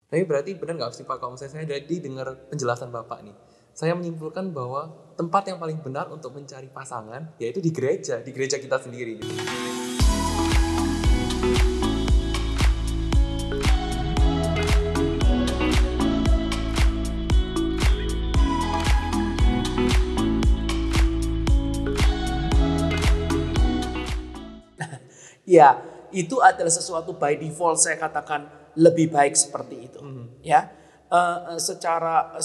Tapi berarti benar nggak sih Pak, kalau misalnya saya dari dengar penjelasan Bapak nih, saya menyimpulkan bahwa tempat yang paling benar untuk mencari pasangan yaitu di gereja kita sendiri. Ya, itu adalah sesuatu by default saya katakan lebih baik seperti itu. Ya, secara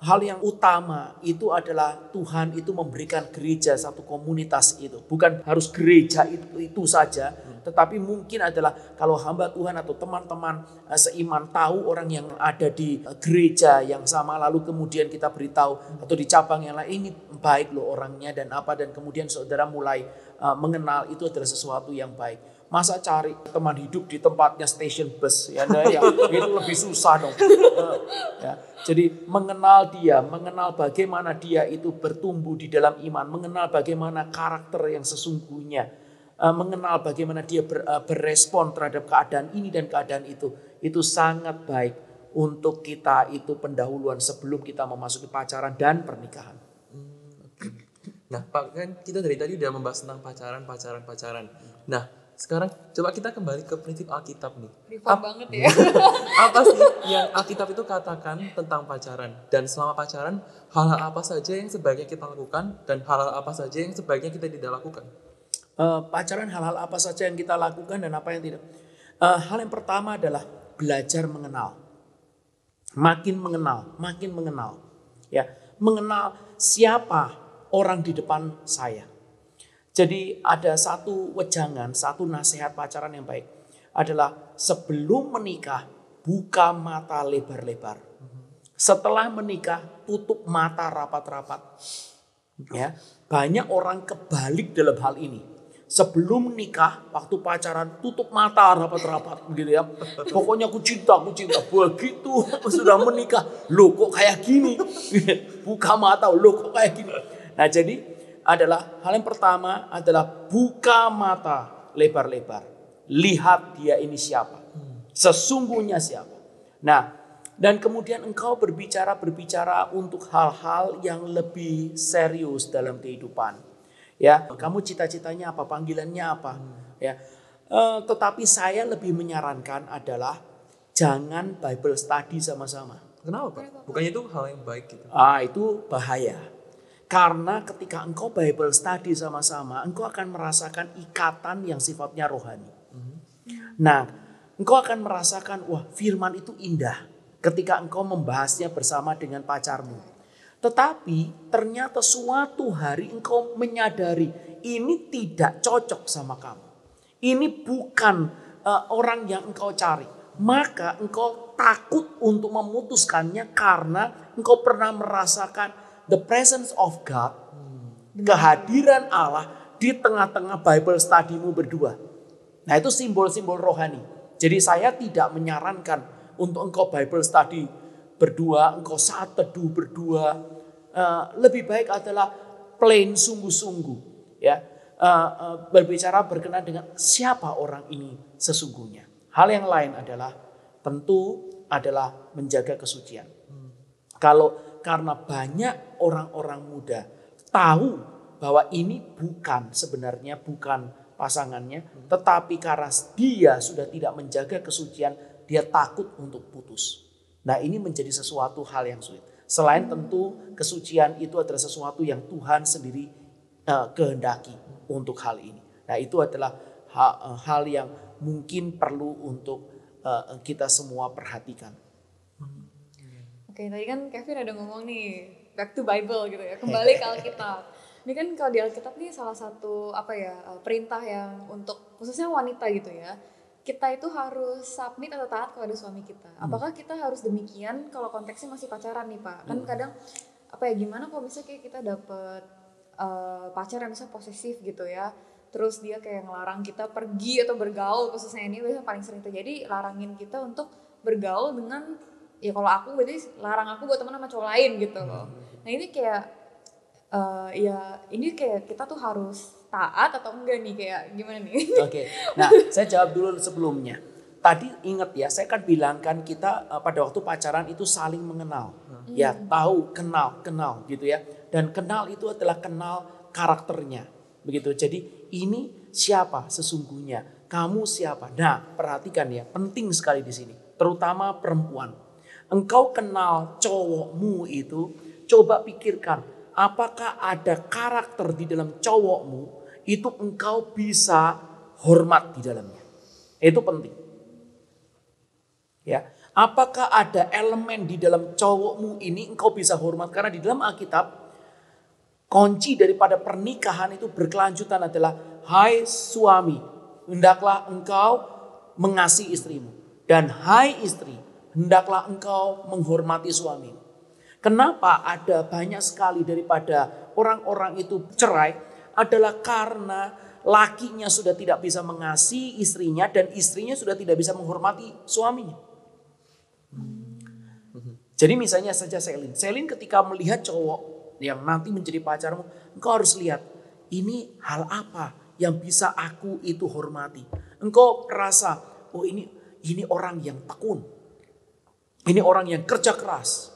hal yang utama itu adalah Tuhan itu memberikan gereja satu komunitas itu. Bukan harus gereja itu saja, tetapi mungkin adalah kalau hamba Tuhan atau teman-teman seiman tahu orang yang ada di gereja yang sama, lalu kemudian kita beritahu atau di cabang yang lain, ini baik loh orangnya dan apa, dan kemudian saudara mulai mengenal, itu adalah sesuatu yang baik. Masa cari teman hidup di tempatnya station bus ya, yang itu lebih susah dong. Ya. Jadi mengenal dia, mengenal bagaimana dia itu bertumbuh di dalam iman, mengenal bagaimana karakter yang sesungguhnya, mengenal bagaimana dia berespon terhadap keadaan ini dan keadaan itu sangat baik untuk kita itu pendahuluan sebelum kita memasuki pacaran dan pernikahan. Nah Pak, kan kita dari tadi udah membahas tentang pacaran. Nah sekarang coba kita kembali ke prinsip Alkitab nih. Reform banget ya. Apa sih yang Alkitab itu katakan tentang pacaran? Dan selama pacaran, hal-hal apa saja yang sebaiknya kita lakukan dan hal-hal apa saja yang sebaiknya kita tidak lakukan? Pacaran, hal-hal apa saja yang kita lakukan dan apa yang tidak. Hal yang pertama adalah belajar mengenal. Makin mengenal. Ya, mengenal siapa orang di depan saya. Jadi ada satu wejangan, satu nasihat pacaran yang baik adalah sebelum menikah buka mata lebar-lebar. Setelah menikah tutup mata rapat-rapat. Ya, banyak orang kebalik dalam hal ini. Sebelum nikah, waktu pacaran tutup mata rapat-rapat begitu ya. Pokoknya aku cinta. Begitu sudah menikah, loh kok kayak gini. Buka mata, loh kok kayak gini. Nah, jadi adalah hal yang pertama adalah buka mata lebar-lebar. Lihat dia ini siapa. Sesungguhnya siapa. Nah, dan kemudian engkau berbicara untuk hal-hal yang lebih serius dalam kehidupan. Ya, kamu cita-citanya apa, panggilannya apa, ya. Tetapi saya lebih menyarankan adalah jangan Bible study sama-sama. Kenapa Pak? Bukannya itu hal yang baik gitu? Itu bahaya. Karena ketika engkau Bible study sama-sama, engkau akan merasakan ikatan yang sifatnya rohani. Nah, engkau akan merasakan, wah, firman itu indah ketika engkau membahasnya bersama dengan pacarmu. Tetapi ternyata suatu hari engkau menyadari ini tidak cocok sama kamu. Ini bukan orang yang engkau cari. Maka engkau takut untuk memutuskannya karena engkau pernah merasakan the presence of God. Kehadiran Allah di tengah-tengah Bible study-mu berdua. Nah, itu simbol-simbol rohani. Jadi saya tidak menyarankan untuk engkau Bible study berdua, engkau saat teduh berdua. Lebih baik adalah plain sungguh-sungguh, ya, berbicara berkenaan dengan siapa orang ini sesungguhnya. Hal yang lain adalah tentu adalah menjaga kesucian. Karena banyak orang-orang muda tahu bahwa ini sebenarnya bukan pasangannya, tetapi karena dia sudah tidak menjaga kesucian, dia takut untuk putus. Nah, ini menjadi sesuatu hal yang sulit. Selain tentu kesucian itu adalah sesuatu yang Tuhan sendiri kehendaki untuk hal ini. Nah, itu adalah hal yang mungkin perlu untuk kita semua perhatikan. Oke, tadi kan Kevin ada ngomong nih, back to Bible gitu ya, kembali ke Alkitab. Ini kan kalau di Alkitab nih salah satu perintah yang untuk khususnya wanita gitu ya. Kita itu harus submit atau taat kepada suami kita. Apakah kita harus demikian kalau konteksnya masih pacaran nih Pak? Kan kadang gimana kalau misalnya kayak kita dapet pacar yang misalnya posesif gitu ya. Terus dia kayak ngelarang kita pergi atau bergaul, khususnya ini biasanya paling sering terjadi, larangin kita untuk bergaul dengan, ya kalau aku berarti larang aku buat teman sama cowok lain gitu loh. Nah ini kayak ini kayak kita tuh harus taat atau enggak nih, kayak gimana nih? Oke. Nah, saya jawab dulu sebelumnya. tadi ingat ya, saya kan bilangkan kita pada waktu pacaran itu saling mengenal. Ya, tahu, kenal gitu ya. Dan kenal itu adalah kenal karakternya. Begitu. Jadi ini siapa sesungguhnya? Kamu siapa? Nah, perhatikan ya, penting sekali di sini. Terutama perempuan. Engkau kenal cowokmu itu, coba pikirkan, apakah ada karakter di dalam cowokmu itu engkau bisa hormat di dalamnya. Itu penting. Ya, apakah ada elemen di dalam cowokmu ini engkau bisa hormat? Karena di dalam Alkitab kunci daripada pernikahan itu berkelanjutan adalah, hai suami, hendaklah engkau mengasihi istrimu, dan hai istri, hendaklah engkau menghormati suamimu. Kenapa ada banyak sekali daripada orang-orang itu cerai? Adalah karena lakinya sudah tidak bisa mengasihi istrinya dan istrinya sudah tidak bisa menghormati suaminya. Jadi misalnya saja Selin ketika melihat cowok yang nanti menjadi pacarmu, engkau harus lihat ini hal apa yang bisa aku itu hormati. Engkau merasa, oh ini orang yang tekun, ini orang yang kerja keras.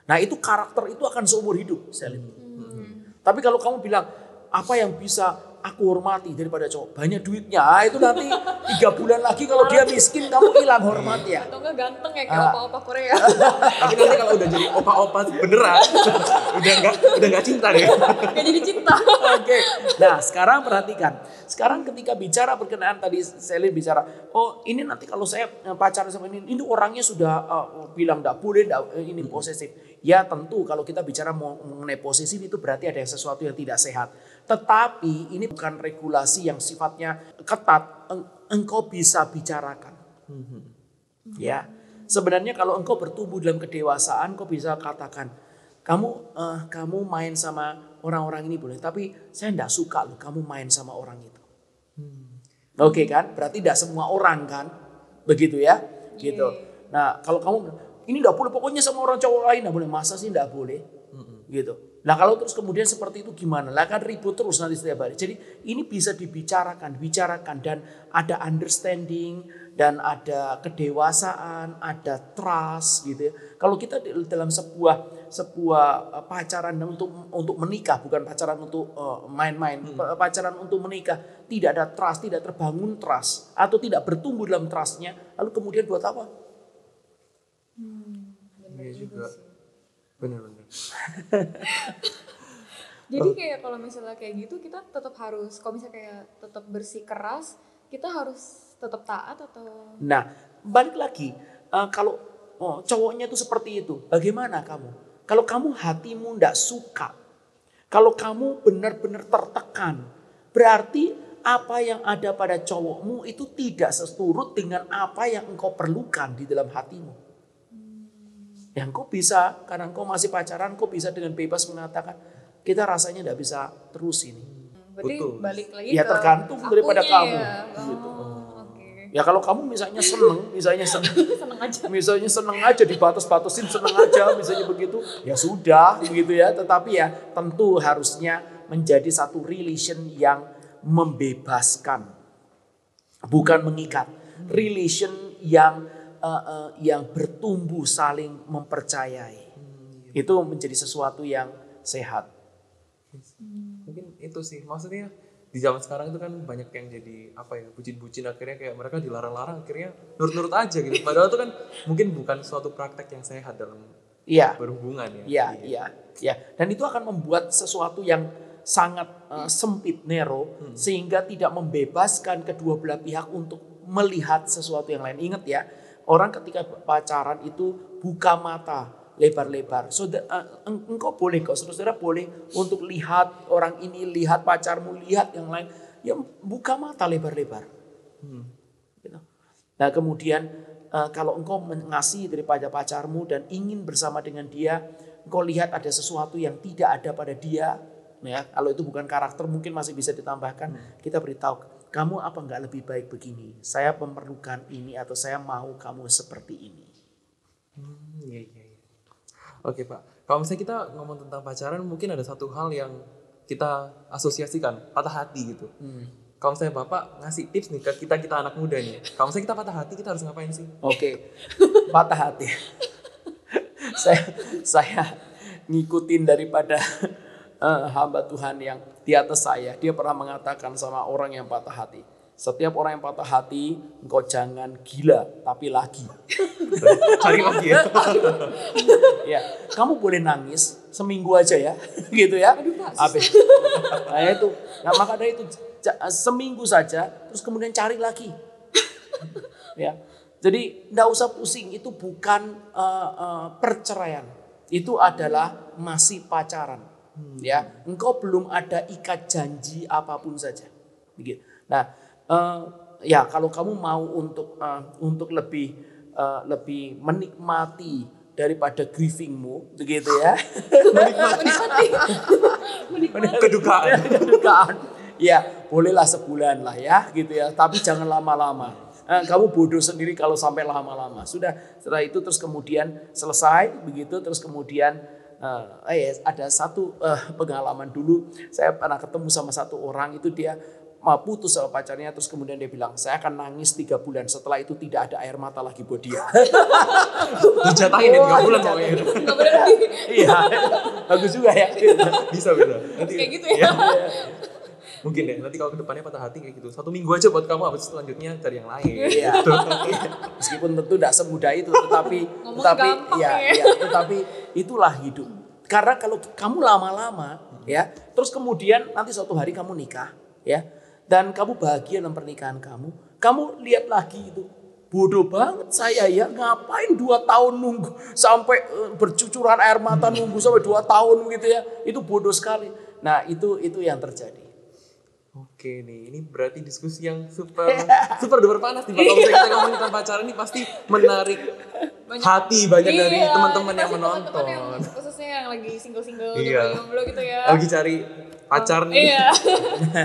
Nah itu karakter itu akan seumur hidup, Selin. Tapi kalau kamu bilang apa yang bisa aku hormati daripada cowok, banyak duitnya, itu nanti 3 bulan lagi kalau dia miskin kamu hilang hormatnya. Atau enggak ganteng ya kayak opa-opa Korea. Tapi nanti kalau udah jadi opa-opa beneran, udah nggak cinta deh. Gak jadi cinta. Oke. Nah sekarang perhatikan. Sekarang ketika bicara berkenaan tadi Selin bicara, oh ini nanti kalau saya pacaran sama ini orangnya sudah bilang enggak boleh, ini posesif. Ya tentu kalau kita bicara mengenai posesif itu berarti ada sesuatu yang tidak sehat. Tetapi ini bukan regulasi yang sifatnya ketat. Engkau bisa bicarakan. Ya, sebenarnya kalau engkau bertumbuh dalam kedewasaan, kau bisa katakan, kamu main sama orang-orang ini boleh, tapi saya tidak suka loh kamu main sama orang itu. Oke kan? Berarti tidak semua orang kan, begitu ya? Gitu. Nah kalau kamu ini tidak boleh, pokoknya sama orang cowok lain tidak boleh, masa sih tidak boleh? Gitu. Nah kalau terus kemudian seperti itu gimana? Lah kan ribut terus nanti setiap hari. Jadi ini bisa dibicarakan dan ada understanding dan ada kedewasaan, ada trust gitu ya. Kalau kita dalam sebuah pacaran untuk menikah, bukan pacaran untuk main-main, pacaran untuk menikah, tidak ada trust, tidak terbangun trust atau tidak bertumbuh dalam trustnya, lalu kemudian buat apa? Iya juga. Benar-benar. Jadi kayak kalau misalnya kayak gitu kita tetap harus, kalau misalnya kayak tetap bersikeras, kita harus tetap taat atau? Nah balik lagi, kalau cowoknya itu seperti itu, bagaimana kamu? Kalau kamu hatimu tidak suka, kalau kamu benar-benar tertekan, berarti apa yang ada pada cowokmu itu tidak seturut dengan apa yang engkau perlukan di dalam hatimu. Yang kau bisa, karena kau masih pacaran, kau bisa dengan bebas mengatakan, kita rasanya tidak bisa terus ini. Berarti Betul. balik lagi Ya ke tergantung daripada kamu. ya. Gitu. Oke. Ya kalau kamu misalnya seneng, Seneng aja. misalnya seneng aja dibatas-batasin, seneng aja misalnya begitu, ya sudah begitu ya. Tetapi ya tentu harusnya menjadi satu relation yang membebaskan, bukan mengikat. Relation yang bertumbuh saling mempercayai. Itu menjadi sesuatu yang sehat. Mungkin itu sih, maksudnya di zaman sekarang itu kan banyak yang jadi bucin-bucin, akhirnya kayak mereka dilarang-larang, akhirnya nurut-nurut aja gitu. Padahal itu kan mungkin bukan suatu praktek yang sehat dalam berhubungan ya. Iya. Dan itu akan membuat sesuatu yang sangat sempit, narrow, sehingga tidak membebaskan kedua belah pihak untuk melihat sesuatu yang lain. Ingat ya, orang ketika pacaran itu buka mata lebar-lebar. Engkau boleh kok, saudara boleh untuk lihat orang ini, lihat pacarmu, lihat yang lain. Ya buka mata lebar-lebar. Gitu. Nah kemudian kalau engkau mengasihi daripada pacarmu dan ingin bersama dengan dia, engkau lihat ada sesuatu yang tidak ada pada dia. Ya, kalau itu bukan karakter mungkin masih bisa ditambahkan. Kita beritahu, kamu apa enggak lebih baik begini? Saya memerlukan ini atau saya mau kamu seperti ini. Iya. Oke Pak, kalau misalnya kita ngomong tentang pacaran, mungkin ada satu hal yang kita asosiasikan, patah hati gitu. kalau misalnya Bapak ngasih tips nih ke kita anak muda nih. Kalau misalnya kita patah hati, kita harus ngapain sih? Oke, patah hati. saya ngikutin daripada hamba Tuhan yang di atas saya. Dia pernah mengatakan sama orang yang patah hati. Setiap orang yang patah hati, engkau jangan gila, tapi lagi. Cari lagi ya. Ya, kamu boleh nangis seminggu aja ya, gitu ya. Habis. Nah itu, nah, maka dari itu seminggu saja, terus kemudian cari lagi. Ya, jadi nggak usah pusing. Itu bukan perceraian. Itu adalah masih pacaran. Ya, engkau belum ada ikat janji apapun saja. Begitu. Nah. Ya kalau kamu mau untuk lebih menikmati daripada grievingmu, begitu ya. Menikmati. Kedukaan. Ya bolehlah sebulan lah ya, gitu ya. Tapi jangan lama-lama. Kamu bodoh sendiri kalau sampai lama-lama. Setelah itu terus kemudian selesai, begitu terus kemudian. Ada satu pengalaman dulu. Saya pernah ketemu sama satu orang itu dia putus sama pacarnya, terus kemudian dia bilang saya akan nangis 3 bulan, setelah itu tidak ada air mata lagi buat dia. Dijatahin 3 bulan pokoknya. Nggak berhenti. Iya, bagus juga ya. Bisa. Nanti Kayak gitu ya. Mungkin deh nanti kalau kedepannya patah hati kayak gitu 1 minggu aja buat kamu, habis selanjutnya cari yang lain. Iya. Meskipun tentu tidak semudah itu, tetapi itulah hidup. Karena kalau kamu lama-lama ya, terus kemudian nanti suatu hari kamu nikah ya, dan kamu bahagia dalam pernikahan kamu lihat lagi itu. Bodoh banget saya ya, ngapain 2 tahun nunggu sampai bercucuran air mata, nunggu sampai 2 tahun gitu ya. Itu bodoh sekali. Nah, itu yang terjadi. Oke nih, ini berarti diskusi yang super duper panas nih. Kalau misalnya kita ngomongin tentang pacaran ini pasti menarik hati banyak dari teman-teman yang menonton. Teman-teman yang khususnya yang lagi single-single, jomblo gitu ya. Lagi cari pacar nih. Iya.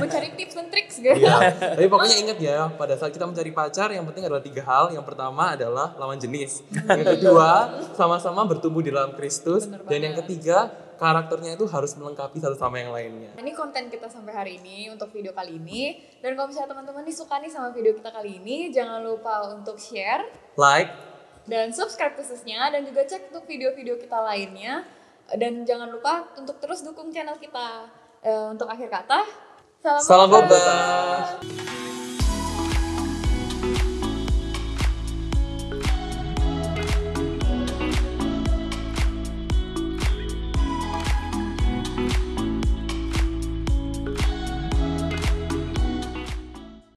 Mencari tips dan triks gitu. Iya. Tapi pokoknya ingat ya, pada saat kita mencari pacar yang penting adalah 3 hal. Yang pertama adalah lawan jenis. Yang kedua, sama-sama bertumbuh di dalam Kristus. Dan yang ketiga, karakternya itu harus melengkapi satu sama yang lainnya. Ini konten kita sampai hari ini untuk video kali ini. Dan kalau misalnya teman-teman nih suka nih sama video kita kali ini, jangan lupa untuk share, Like, dan subscribe khususnya, dan juga cek untuk video-video kita lainnya. Dan jangan lupa untuk terus dukung channel kita. Untuk akhir kata, salam boba.